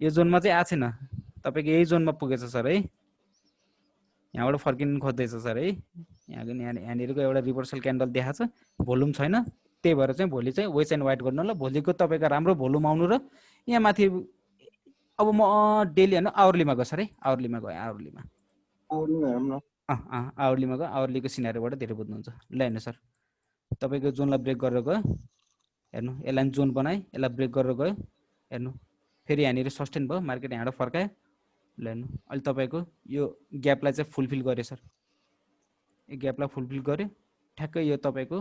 यो जोनमा चाहिँ आएको छैन, तपाईँको यही जोनमा पुगेछ सर है, यहाँबाट फर्किनु खोज्दैछ सर है। यहाँनिरको एउटा रिभर्सल क्यान्डल देखाएको छ, भोल्युम छैन, त्यही भएर चाहिँ भोलि चाहिँ वेस्ट एन्ड वाइट गर्नु होला। भोलिको तपाईँको राम्रो भोल्युम आउनु र यहाँ माथि अब म डेली होइन आवरलीमा गयो सर है, आवरलीमा गएँ, आवरलीमा आवरलीमा गयो, आवरलीको सिनारीबाट धेरै बुझ्नुहुन्छ। ल हेर्नु सर तपाईँको जोनलाई ब्रेक गरेर गयो, हेर्नु यसलाई जोन बनाएँ, यसलाई ब्रेक गरेर गयो, हेर्नु फेरि यहाँनिर सस्टेन भयो, मार्केट यहाँबाट फर्कायो। ल हेर्नु अहिले तपाईँको यो ग्यापलाई चाहिँ फुलफिल गर्यो सर, यो ग्यापलाई फुलफिल गर्यो, ठ्याक्कै यो तपाईँको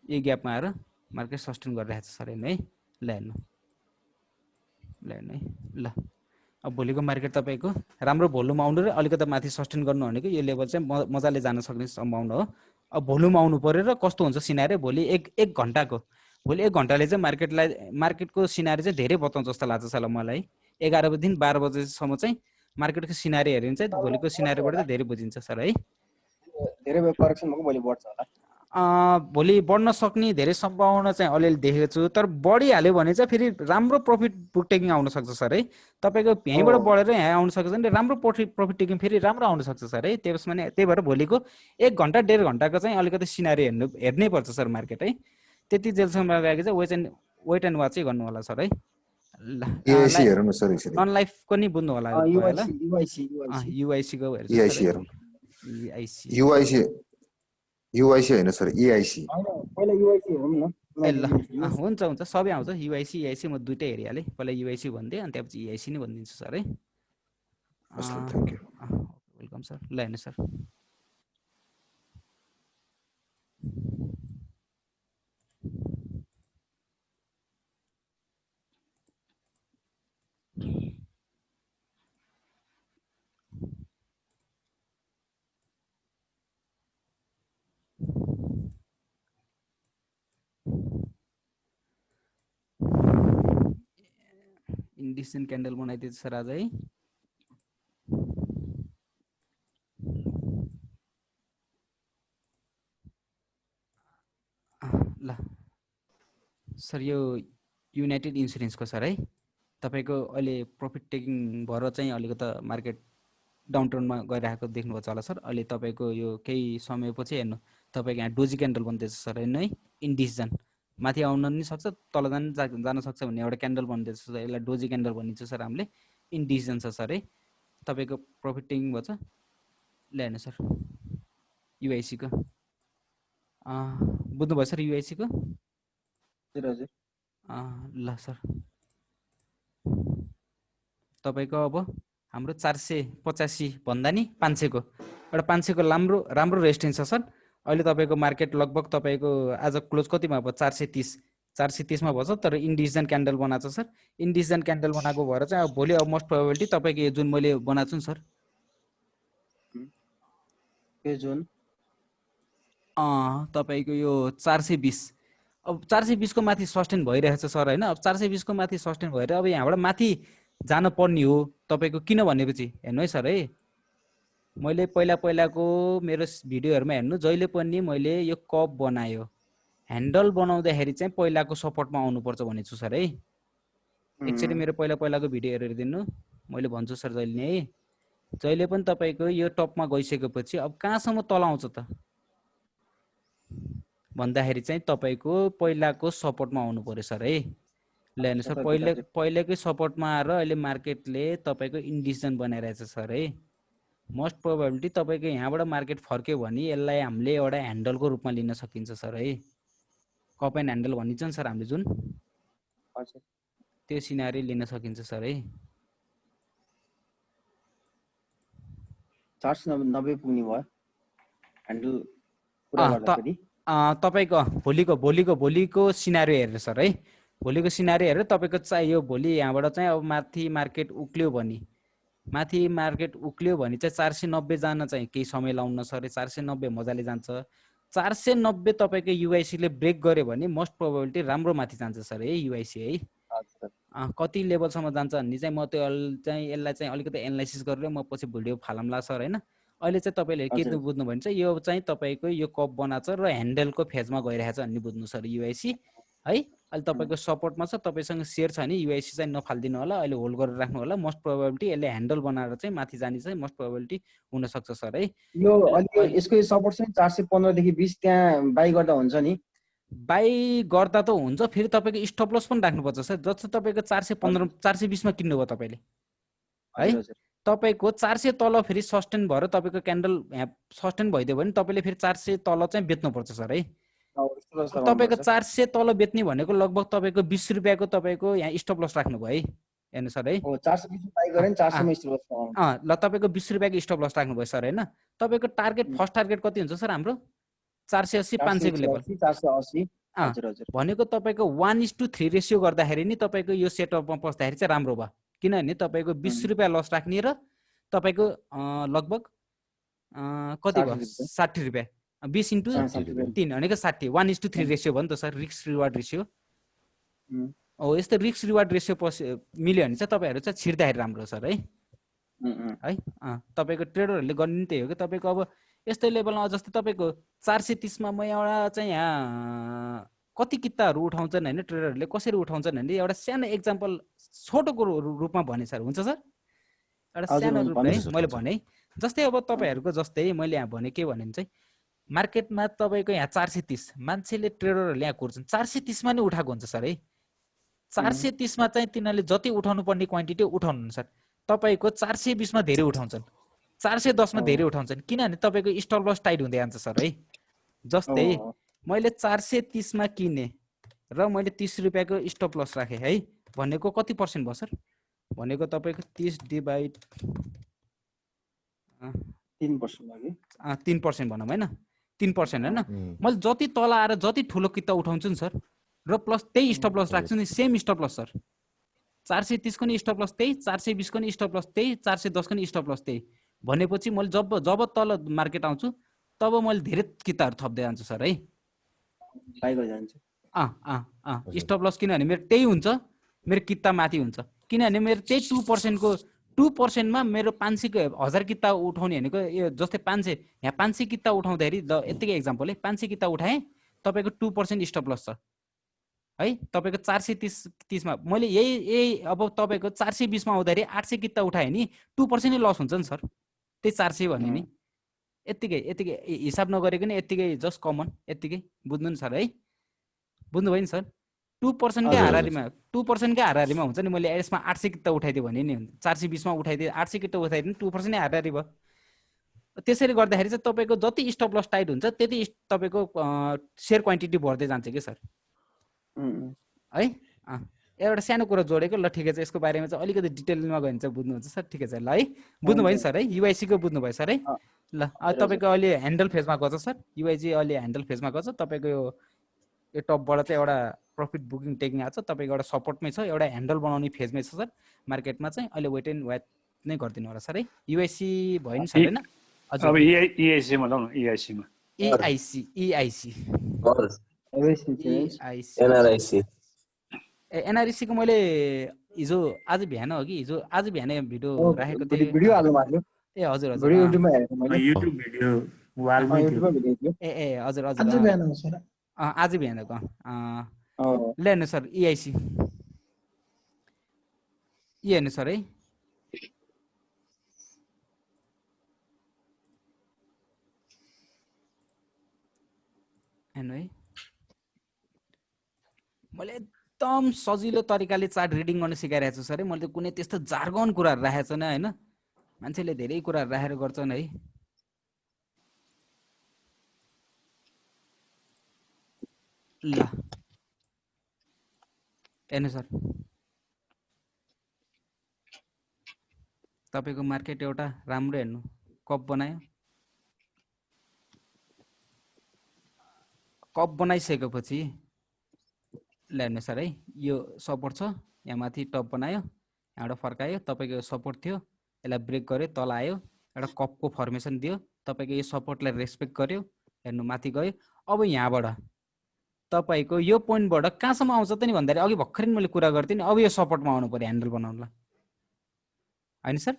यो ग्यापमा आएर मार्केट सस्टेन गरिरहेको छ सर हेर्नु है। ल हेर्नु, ल हेर्नु है। ल अब भोलिको मार्केट तपाईँको राम्रो भोल्युम आउनु र अलिकति माथि सस्टेन गर्नु भनेको यो लेभल चाहिँ मजाले जान सक्ने सम्भावना हो। अब भोल्युम आउनु पऱ्यो र कस्तो हुन्छ सिनारी भोलि एक घन्टाको, भोलि 1 घन्टाले चाहिँ मार्केटको सिनारी चाहिँ धेरै बताउँछ जस्तो लाग्छ सर मलाई। 11 बजीदेखि 12 बजेसम्म चाहिँ मार्केटको सिनारी हेऱ्यो भने चाहिँ भोलिको सिनारीबाट चाहिँ धेरै बुझिन्छ सर है। धेरै करेक्सन भएको भोलि बढ्छ होला, भोलि बढ्न सक्ने धेरै सम्भावना चाहिँ अलिअलि देखेको छु, तर बढिहाल्यो भने चाहिँ फेरि राम्रो प्रफिट बुक टेकिङ आउन सक्छ सर है। तपाईँको यहीँबाट बढेर यहाँ आउन सक्छ भने राम्रो प्रफिट टेकिङ फेरि राम्रो आउन सक्छ सर है। त्यही भएर भोलिको 1 घन्टा 1.5 घन्टाको चाहिँ अलिकति सिनारी हेर्नै पर्छ सर मार्केट है। त्यति जेलसम्म गएको चाहिँ वेट एन्ड वाच चाहिँ गर्नु होला सर है। नन लाइफको नि बुझ्नु होला, युआइसीको युआइसी होइन सर, इआइसी पहिला युआइसी हेरौँ न। ल हुन्छ हुन्छ सबै आउँछ, युआइसी इआइसी म दुइटै हेरिहालेँ, पहिला युआइसी भनिदिएँ अनि त्यसपछि इआइसी नै भनिदिन्छु सर है। Welcome sir. ल हेर्नु सर इन्डिसेन्ट क्यान्डल बनाइदिएछ सर आज है। ल सर यो युनाइटेड इन्सुरेन्सको सर है तपाईको अहिले प्रफिट टेकिङ भएर चाहिँ अलिकति मार्केट डाउनटाउनमा गइरहेको देख्नुभएको छ होला सर। अहिले तपाईको यो केही समयपछि हेर्नु तपाईको यहाँ डोजी क्यान्डल बन्दैछ सर हेर्नु है, इन्डिसिजन माथि आउन नि सक्छ तल जान सक्छ भन्ने एउटा क्यान्डल बन्दैछ सर, यसलाई डोजी क्यान्डल भनिन्छ सर हामीले, इन्डिसिजन छ सर है। तपाईको प्रफिट टेकिङ भएछ ल हेर्नु सर युआइसी को बुझ्नुभयो सर युआइसी को? हजुर ल सर तपाईको अब हाम्रो 485 भन्दा नि 500 को एउटा 500 को राम्रो रेस्टिङ छ सर। अहिले तपाईको मार्केट लगभग तपाईको आज क्लोज कतिमा भयो 430 मा भछ, तर इन्डिसिजन क्यान्डल बनाएको छ सर। इन्डिसिजन क्यान्डल बनाएको भएर चाहिँ अब भोलि अब मोस्ट प्रोबेबिलिटी तपाईको यो जुन मैले बनाएको छु नि सर यो जुन तपाईको यो 420 अब 420 को माथि सस्टेन भइरहेछ सर हैन। अब 420 को माथि सस्टेन भएर अब यहाँबाट माथि जान पर्ने हो तपाईको, किन भनेपछि हेर्नु है सर है, मैले पहिलाको मेरो भिडियोहरुमा हेर्नु जहिले पनि मैले यो कप बनायो ह्यान्डल बनाउँदाखेरि चाहिँ पहिलाको सपोर्टमा आउनु पर्छ भनेछु सर है। एकचोटी मेरो पहिलाको भिडियो हेरेर दिनु, मैले भन्छु सर जहिले नि है, जहिले पनि तपाईको यो टपमा गइसकेपछि अब कहाँसम्म तल आउँछ त भन्दाखेरि चाहिँ तपाईको पहिलाको सपोर्टमा आउनु पर्यो सर है। ल हेर्नु सर पहिलेकै सपोर्टमा आएर अहिले मार्केटले तपाईको इन्डिसिजन बनाइरहेछ सर है। मोस्ट प्रोबेबिलिटी तपाईको यहाँबाट मार्केट फर्क्यो भने यसलाई हामीले एउटा ह्यान्डलको रूपमा लिन सकिन्छ सर है, कप एन्ड ह्यान्डल भनिन्छ नि सर हामीले जुन त्यो सिनारी लिन सकिन्छ सर है। 490 पुग्ने भयो ह्यान्डल पुरा गर्दाखेरि तपाईको भोलिको सिनारी हेरेर सर है, भोलिको सिनारी हेरेर तपाईको चाहिँ यो भोलि यहाँबाट चाहिँ अब माथि मार्केट उक्ल्यो भने चाहिँ 490 जान चाहिँ केही समय लाउन सर, 490 मजाले जान्छ। 490 तपाईको युआइसी ले ब्रेक गर्यो भने मोस्ट प्रोबेबिलिटी राम्रो माथि जान्छ सर है युआइसी है। कति लेभलसम्म जान्छ भन्ने चाहिँ म त्यो चाहिँ यसलाई चाहिँ अलिकति एनालाइसिस गरेर म पछि भिडियो फालमला सर हैन। अहिले चाहिँ तपाईले के बुझ्नु भयो भने चाहिँ यो चाहिँ तपाईको यो कप बनाछ र ह्यान्डलको फेजमा गइरहेछ भन्ने बुझ्नु सर युआइसी है। अहिले तपाईको सपोर्टमा छ, तपाईसँग शेयर छ भने युआइसी चाहिँ नफाल्दिनु होला, अहिले होल्ड गरेर राख्नु होला। मोस्ट प्रोबेबिलिटी यसले ह्यान्डल बनाएर चाहिँ माथि जाने चाहिँ मोस्ट प्रोबेबिलिटी हुन सक्छ सर है। यो अलि यसको सपोर्ट चाहिँ 415 देखि 20 त्यहाँ बाइ गर्दा हुन्छ नि, बाइ गर्दा त हुन्छ, फेरि तपाईको स्टप लस पनि राख्नुपर्छ सर। जस्तो तपाईको 415 420 मा किन्नु भयो तपाईले है, तपाईको 400 तल फेरि सस्टेन भएर तपाईको क्यान्डल यहाँ सस्टेन भइदियो भने तपाईले फेरि 400 तल चाहिँ बेच्नु पर्छ सर है। तपाईको 400 तल बेच्ने भनेको लगभग तपाईको 20 रुपैयाँको तपाईको यहाँ स्टप लस राख्नु भयो है, हेर्नु सर है। 420 बाइ गरे नि 400 मा स्टप लस ल तपाईको 20 रुपैयाँको स्टप लस राख्नु भयो सर हैन। तपाईको टार्गेट फर्स्ट टार्गेट कति हुन्छ सर हाम्रो 480 500 को लेभल 480 हजुर हजुर भनेको तपाईको 1:3 रेशियो गर्दाखेरि नि तपाईको यो सेटअपमा पस्दाखेरि चाहिँ राम्रो भयो, किनभने तपाईको 20 रुपैयाँ लस राख्ने र तपाईको लगभग कति भयो 60 रुपैयाँ 20 × 3 भनेको 60 1:3 रेशियो भयो नि त सर, रिस्क रिवार्ड रेशियो हो। यस्तो रिस्क रिवार्ड रेशियो मिल्यो भने चाहिँ तपाईहरु चाहिँ छिर्दाखेरि राम्रो सर है है। तपाईको ट्रेडरहरुले गर्ने त्यही हो कि तपाईको अब यस्तै लेभलमा जस्तै तपाईको 430 मा म एउटा चाहिँ यहाँ कति किताहरू उठाउँछन् हैन ट्रेडरहरुले कसरी उठाउँछन् भन्ने एउटा सानो एक्जाम्पल छोटोको रूपमा भने सर हुन्छ सर, एउटा सानो रूपमा मैले भने जस्तै अब तपाईहरुको जस्तै मैले यहाँ भने के भने चाहिँ मार्केटमा तपाईको यहाँ 430 मान्छेले ट्रेडरहरुले यहाँ कुर्छन् 430 मा नै उठाएको हुन्छ सर है। 430 मा चाहिँ तिनीहरूले जति उठाउनु पर्ने क्वान्टिटी उठाउनु सर, तपाईको 420 मा धेरै उठाउँछन् 410 मा धेरै उठाउँछन्, किनभने तपाईको स्टप लस टाइट हुँदै जान्छ सर है। जस्तै मैले 430 मा किने र मैले 30 रुपैयाँको स्टप लस राखे है भनेको कति पर्सेन्ट भयो सर, भनेको तपाईको 30 डिवाइड 3% लागि 3% भनौँ हैन, 3% हैन। मैले जति तल आएर जति ठुलो किता उठाउँछु नि सर र प्लस त्यही स्टप लस राख्छु नि, सेम स्टप लस सर। 430 को नि स्टप लस त्यही, 420 को नि स्टप लस त्यही, 410 को नि स्टप लस त्यही भनेपछि मैले जब तल मार्केट आउँछु तब मैले धेरै किताहरू थप्दै जान्छु सर है। बाइ गर्दै जान्छु स्टप लस किनभने मेरो त्यही हुन्छ, मेरो किता माथि हुन्छ, किनभने मेरो त्यही 2% को 2% मा मेरो 500 को 1000 किता उठाउने भनेको यो जस्तै 500 यहाँ 500 किता उठाउँदाखेरि यतिकै एक्जाम्पल है 500 किता उठाएँ तपाईको 2% स्टप लस छ है। तपाईको 430 मा मैले यही अब तपाईको 420 मा आउँदाखेरि 800 किता उठाए नि 2% नै लस हुन्छ नि सर। त्यही 400 भने नि यतिकै हिसाब नगरेको नि यतिकै जस्ट कमन यतिकै बुझ्नु नि सर है। बुझ्नुभयो नि सर। 2% कै हाराहारीमा 2% कै हाराहारीमा हुन्छ नि। मैले यसमा 800 किता उठाइदिए भने नि 420 मा उठाइदिए 800 किता उठाइदिए 2% नै हाराहारी भयो। त्यसरी गर्दाखेरि चाहिँ तपाईको जति स्टप लस टाइट हुन्छ त्यति तपाईको शेयर क्वान्टिटी बढ्दै जान्छ के सर है। एउटा सानो कुरा जोडेको ल ठिकै छ। यसको बारेमा चाहिँ अलिकति डिटेलमा गयो भने चाहिँ बुझ्नुहुन्छ सर। ठिकै छ ल है। बुझ्नुभयो नि सर है। युआइसी को बुझ्नुभयो सर है। ल तपाईको अहिले ह्यान्डल फेजमा गछ सर। युआइसी अहिले ह्यान्डल फेजमा गछ। तपाईको यो टपबाट चाहिँ एउटा प्रफिट बुकिङ टेकिङ आछ। तपाईको एउटा सपोर्टमै छ, एउटा ह्यान्डल बनाउने फेजमै छ सर। मार्केटमा चाहिँ अहिले वेट एन्ड वाच नै गरिदिनु होला सर है। युआइसी भयो नि सर हैन? अब EIC मा लाउँ न। EIC मा EIC एनआरइसी को मैले हिजो आज बिहान हो कि हिजो आज बिहान भिडियो राखेको थिएँ। भिडियो हाल्नु भएको ए हजुर हजुर युट्युबमा हेरेको मैले। युट्युब भिडियो वालमै थियो। ए हजुर हजुर आज बिहान हो सर। आज बिहानको ल हेर्नु सर EIC हेर्नु सर है। हेर्नु है मैले एकदम सजिलो तरिकाले चार्ट रिडिङ गर्न सिकाइरहेको छु सर है। मैले कुनै त्यस्तो जार्गन कुराहरू राखेको छैन हैन। मान्छेले धेरै कुराहरू राखेर गर्छन् है। ल हेर्नु सर तपाईको मार्केट एउटा राम्रो हेर्नु कप बनायो। कप बनाइसकेपछि ल हेर्नु सर है। यो सपोर्ट छ, यहाँ माथि टप बनायो, यहाँबाट फर्कायो। तपाईको सपोर्ट थियो, यसलाई ब्रेक गर्यो, तल आयो, एउटा कपको फर्मेसन दियो। तपाईको यो सपोर्टलाई रेस्पेक्ट गर्यो। हेर्नु माथि गयो। अब यहाँबाट तपाईको यो पोइन्टबाट कहाँसम्म आउँछ त नि भन्दाखेरि अघि भर्खरै मैले कुरा गर्थेँ नि। अब यो सपोर्टमा आउनु पर्यो ह्यान्डल बनाउनलाई हैन सर।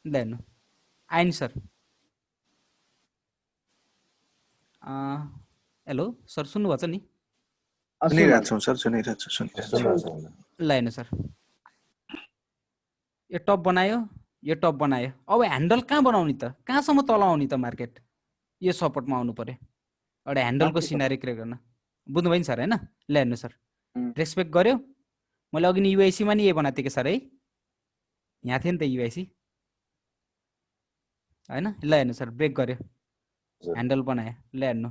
ल हेर्नु आइन सर। हेलो सर सुन्नुभएको छ नि? सुनिरहेको छु सर, सुनिरहेको छु। ल हेर्नु सर यो टप बनायो, यो टप बनायो। अब ह्यान्डल कहाँ बनाउने त? कहाँसम्म तल आउने त मार्केट? यो सपोर्टमा आउनु पर्यो। एउटा ह्यान्डलको सिनारी क्रिएट गर्न। बुझ्नुभयो नि सर हैन? ल हेर्नु सर रेस्पेक्ट गर्यो। मैले अघि नि युआइसी मा नि ए बनाएको थिएँ कि सर है। यहाँ थियो नि त युआइसी हैन? ल हेर्नु सर ब्रेक गर्यो, ह्यान्डल बनायो। ल हेर्नु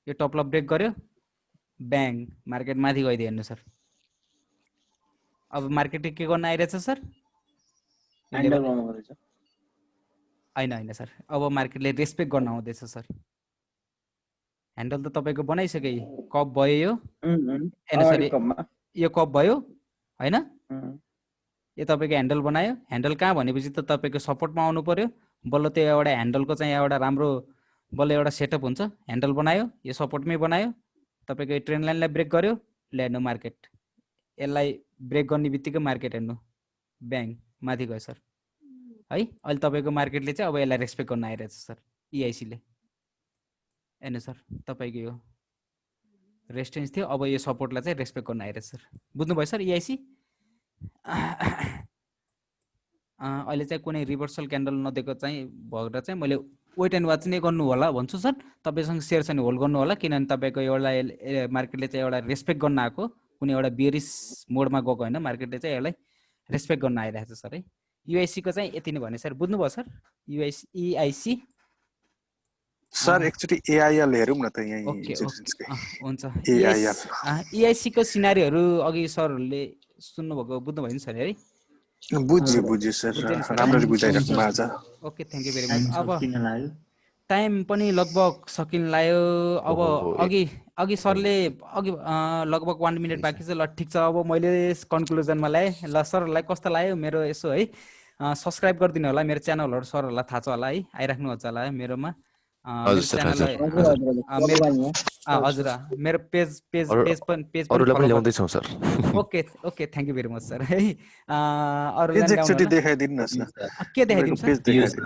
यो टपलाई ब्रेक गर्यो, ब्याङ मार्केट माथि गइदियो। हेर्नु सर अब मार्केटले के गर्न आइरहेछ सर? हैन सर अब मार्केटले रेस्पेक्ट गर्न आउँदैछ सर। ह्यान्डल त तपाईको बनाइसके। कप भयो यो हेर्नु सर। यो कप भयो हैन? यो तपाईको ह्यान्डल बनायो। ह्यान्डल कहाँ भनेपछि त तपाईको सपोर्टमा आउनु पर्यो। बल्ल त्यो एउटा ह्यान्डलको चाहिँ एउटा राम्रो बल्ल एउटा सेटअप हुन्छ। ह्यान्डल बनायो, यो सपोर्टमै बनायो। तपाईको ट्रेन्ड लाइनलाई ब्रेक गर्यो। ल हेर्नु मार्केट यसलाई ब्रेक गर्ने बित्तिकै मार्केट हेर्नु ब्याङ माथि गयो सर है। अहिले तपाईको मार्केटले चाहिँ अब यसलाई रेस्पेक्ट गर्न आइरहेछ सर EIC ले। हेर्नु सर तपाईको यो रेजिस्टेन्स थियो, अब यो सपोर्टलाई चाहिँ रेस्पेक्ट गर्न आइरहेछ सर। बुझ्नुभयो सर EIC? अहिले चाहिँ कुनै रिभर्सल क्यान्डल नदिएको चाहिँ भएर चाहिँ मैले वेट एन्ड वाच नै गर्नु होला भन्छु सर। तपाईसँग सेयर छ नि होल्ड गर्नु होला। किनभने तपाईको एउटा मार्केटले चाहिँ एउटा रेस्पेक्ट गर्न आएको, कुनै एउटा बेरिस मोडमा गएको हैन। मार्केटले चाहिँ यसलाई रेस्पेक्ट गर्न आइरहेछ सर है। UIC को चाहिँ यति नै भने सर। बुझ्नुभयो सर? EIC सर एकचोटि AIL हेरौँ न त यही हुन्छ। EIC को सिनारीहरू अघि सरहरूले सुन्नुभएको बुझ्नुभयो नि सर है? बुझ्यो सर, राम्ररी बुझाइराख्नु भएको छ। Okay thank you very much. अब टाइम पनि लगभग सकिन लाग्यो। अब अघि सरले अघि लगभग 1 मिनट बाँकी छ। ल ठिक छ अब मैले कन्क्लुजनमा ल्याएँ। ल सरहरूलाई कस्तो लाग्यो मेरो यसो है? सब्सक्राइब गरिदिनु होला मेरो च्यानलहरू। सरहरूलाई थाहा छ होला है, आइराख्नु हुन्छ होला मेरोमा च्यानललाई। हजुर मेरो पेज अरूलाई ल्याउँदै छौं sir. Okay thank you very much sir है। अरूलाई एकचोटि देखाइदिनु न सर। के देखाइदिनु सर?